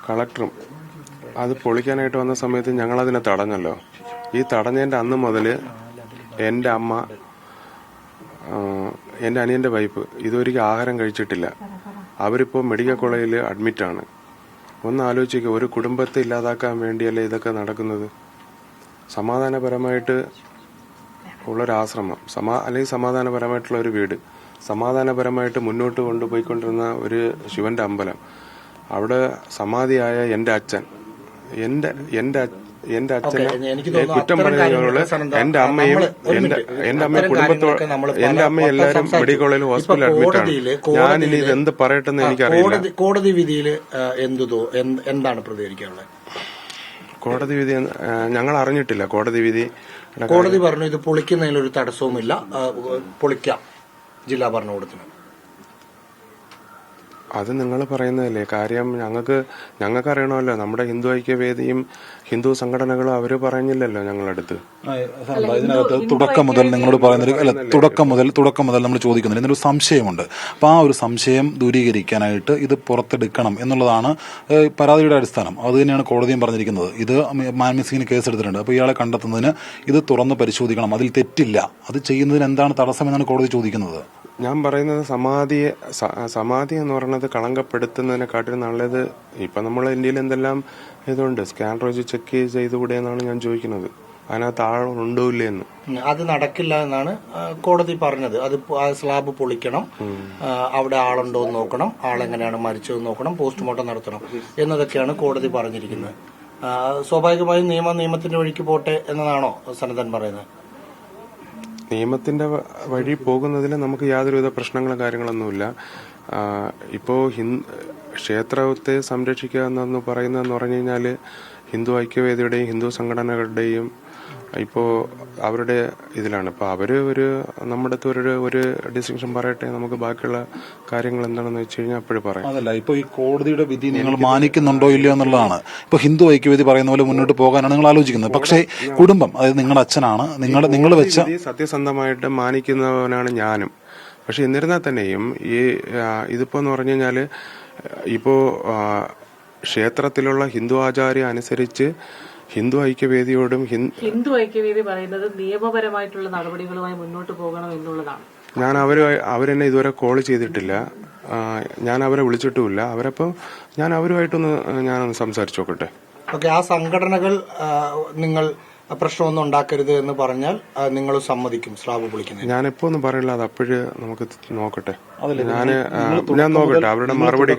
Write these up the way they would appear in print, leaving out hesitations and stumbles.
കളക്ടറും അത് പൊളിക്കാനായിട്ട് വന്ന സമയത്ത് ഞങ്ങളതിനെ തടഞ്ഞല്ലോ. ഈ തടഞ്ഞതിൻ്റെ അന്ന് മുതൽ എൻ്റെ അമ്മ, എൻ്റെ അനിയൻ്റെ വൈഫ് ഇതൊരിക്കലും ആഹാരം കഴിച്ചിട്ടില്ല. അവരിപ്പോൾ മെഡിക്കൽ കോളേജിൽ അഡ്മിറ്റാണ്. ഒന്ന് ആലോചിക്കുക, ഒരു കുടുംബത്തെ ഇല്ലാതാക്കാൻ വേണ്ടിയല്ലേ ഇതൊക്കെ നടക്കുന്നത്? സമാധാനപരമായിട്ട് ഉള്ളൊരാശ്രമം, അല്ലെങ്കിൽ സമാധാനപരമായിട്ടുള്ള ഒരു വീട്, സമാധാനപരമായിട്ട് മുന്നോട്ട് കൊണ്ടുപോയിക്കൊണ്ടിരുന്ന ഒരു ശിവന്റെ അമ്പലം, അവിടെ സമാധിയായ എൻ്റെ അച്ഛൻ, എന്റെ അച്ഛനെ കുറ്റം പറഞ്ഞവരോട് എന്റെ അമ്മയും എന്റെ അമ്മ എല്ലാവരും മെഡിക്കൽ കോളേജിൽ ഹോസ്പിറ്റലിൽ അഡ്മിറ്റാണ്. ഞാൻ ഇനി ഇത് എന്ത് പറയട്ടെന്ന് എനിക്കറിയില്ല. കോടതി വിധിയിൽ എന്താണ് പ്രതികരിക്കാനുള്ളത്? കോടതി വിധി ഞങ്ങൾ അറിഞ്ഞിട്ടില്ല. കോടതി പറഞ്ഞു ഇത് പൊളിക്കുന്നതിലൊരു തടസ്സവുമില്ല, പൊളിക്കാം ജില്ലാ ഭരണകൂടത്തിന്. അത് നിങ്ങൾ പറയുന്നതല്ലേ കാര്യം. ഞങ്ങൾക്ക് അറിയണമല്ലോ. നമ്മുടെ ഹിന്ദു ഐക്യവേദിയും ഹിന്ദു സംഘടനകളും അവര് പറഞ്ഞില്ലല്ലോ ഞങ്ങളടുത്ത്. ഇതിനകത്ത് തുടക്കം മുതൽ നിങ്ങളോട് പറയുന്നത് തുടക്കം മുതൽ നമ്മൾ ചോദിക്കുന്നില്ല. എന്നൊരു സംശയമുണ്ട്. അപ്പൊ ആ ഒരു സംശയം ദൂരീകരിക്കാനായിട്ട് ഇത് പുറത്തെടുക്കണം എന്നുള്ളതാണ് പരാതിയുടെ അടിസ്ഥാനം. അത് തന്നെയാണ് കോടതിയും പറഞ്ഞിരിക്കുന്നത്. ഇത് മാൻമിസിങ്ങിന് കേസെടുത്തിട്ടുണ്ട്. അപ്പൊ ഇയാളെ കണ്ടെത്തുന്നതിന് ഇത് തുറന്ന് പരിശോധിക്കണം. അതിൽ തെറ്റില്ല. അത് ചെയ്യുന്നതിന് എന്താണ് തടസ്സമെന്നാണ് കോടതി ചോദിക്കുന്നത്. ഞാൻ പറയുന്നത് സമാധി എന്ന് പറയുന്നത് കളങ്കപ്പെടുത്തുന്നതിനെക്കാട്ടിലും നല്ലത്. ഇപ്പൊ നമ്മളെ ഇന്ത്യയിൽ എന്തെല്ലാം ഇതുണ്ട്, സ്കാൻ വെച്ച് ചെക്ക് ചെയ്തുകൂടെ എന്നാണ് ഞാൻ ചോദിക്കുന്നത്. അതിനകത്ത് ആളുണ്ടോ ഇല്ലേ എന്ന്. അത് നടക്കില്ല എന്നാണ് കോടതി പറഞ്ഞത്. അത് സ്ലാബ് പൊളിക്കണം, അവിടെ ആളുണ്ടോ എന്ന് നോക്കണം, ആളെങ്ങനെയാണ് മരിച്ചതെന്ന് നോക്കണം, പോസ്റ്റ്മോർട്ടം നടത്തണം എന്നതൊക്കെയാണ് കോടതി പറഞ്ഞിരിക്കുന്നത്. സ്വാഭാവികമായും നിയമത്തിന്റെ വഴിക്ക് പോട്ടെ എന്നതാണോ സനന്ദൻ പറയുന്നത്? നിയമത്തിന്റെ വഴി പോകുന്നതിൽ നമുക്ക് യാതൊരുവിധ പ്രശ്നങ്ങളും കാര്യങ്ങളൊന്നുമില്ല. ഇപ്പോ ക്ഷേത്രത്തെ സംരക്ഷിക്കുക എന്ന് പറയുന്നതെന്ന് പറഞ്ഞു കഴിഞ്ഞാൽ ഹിന്ദു ഐക്യവേദിയുടെയും ഹിന്ദു സംഘടനകളുടെയും ഇപ്പോ അവരുടെ ഇതിലാണ്. ഇപ്പൊ അവര് നമ്മുടെ ഒരു ഡിസ്റ്റിങ്ഷൻ പറയട്ടെ, നമുക്ക് ബാക്കിയുള്ള കാര്യങ്ങൾ എന്താണെന്ന് വെച്ച് കഴിഞ്ഞാൽ അപ്പോഴും പറയാം. അതല്ല, ഇപ്പൊ ഈ കോടതിയുടെ വിധി നിങ്ങൾ മാനിക്കുന്നുണ്ടോ ഇല്ലയോ എന്നുള്ളതാണ്. ഇപ്പൊ ഹിന്ദു ഐക്യവേദി പറയുന്ന പോലെ മുന്നോട്ട് പോകാനാണ് നിങ്ങൾ ആലോചിക്കുന്നത്. പക്ഷേ കുടുംബം, അതായത് നിങ്ങളുടെ അച്ഛനാണ്, നിങ്ങൾ വെച്ച സത്യസന്ധമായിട്ട് മാനിക്കുന്നവനാണ് ഞാനും. പക്ഷെ എന്നിരുന്നാൽ തന്നെയും ഇതിപ്പോ എന്ന് പറഞ്ഞു കഴിഞ്ഞാല് ഇപ്പോ ക്ഷേത്രത്തിലുള്ള ഹിന്ദു ആചാര്യം അനുസരിച്ച് ഹിന്ദു ഐക്യവേദിയോടും ഹിന്ദു ഐക്യവേദി പറയുന്നത് നിയമപരമായിട്ടുള്ള നടപടികളുമായി മുന്നോട്ട് പോകണം എന്നുള്ളതാണ്. ഞാൻ അവരെന്നെ ഇതുവരെ കോൾ ചെയ്തിട്ടില്ല. ഞാൻ അവരെ വിളിച്ചിട്ടുമില്ല. ഞാൻ അവരുമായിട്ടൊന്ന് സംസാരിച്ചു നോക്കട്ടെ. ഓക്കെ, ആ സംഘടനകൾ നിങ്ങൾ പ്രശ്നമൊന്നും ഉണ്ടാക്കരുത് എന്ന് പറഞ്ഞാൽ നിങ്ങൾ സമ്മതിക്കും സ്ലാബ് പൊളിക്കുന്നത്? ഞാനിപ്പോ ഒന്നും പറയില്ല. അത് അപ്പോഴ് നമുക്ക് നോക്കട്ടെ. ഞാൻ നോക്കട്ടെ അവരുടെ മറുപടി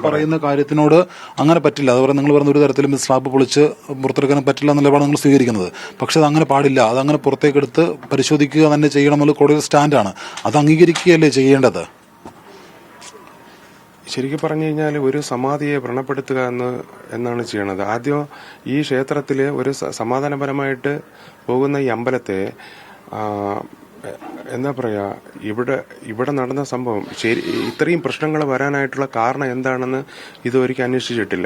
പറയുന്ന കാര്യത്തിനോട് അങ്ങനെ പറ്റില്ല. അതുപോലെ നിങ്ങൾ പറഞ്ഞ ഒരു തരത്തിലും സ്ലാബ് പൊളിച്ച് പുറത്തെടുക്കാൻ പറ്റില്ല എന്നുള്ളതാണ് നിങ്ങൾ സ്വീകരിക്കുന്നത്. പക്ഷെ അത് അങ്ങനെ പാടില്ല. അതങ്ങനെ പുറത്തേക്കെടുത്ത് പരിശോധിക്കുക തന്നെ ചെയ്യണമെന്നുള്ള കോടതി സ്റ്റാൻഡാണ്. അത് അംഗീകരിക്കുകയല്ലേ ചെയ്യേണ്ടത്? ശരിക്കും പറഞ്ഞു കഴിഞ്ഞാൽ ഒരു സമാധിയെ വ്രണപ്പെടുത്തുക എന്നാണ് ചെയ്യണത്. ആദ്യം ഈ ക്ഷേത്രത്തില് ഒരു സമാധാനപരമായിട്ട് പോകുന്ന ഈ അമ്പലത്തെ എന്താ പറയാ, ഇവിടെ നടന്ന സംഭവം ഇത്രയും പ്രശ്നങ്ങൾ വരാനായിട്ടുള്ള കാരണം എന്താണെന്ന് ഇതുവരെയ്ക്കും അന്വേഷിച്ചിട്ടില്ല.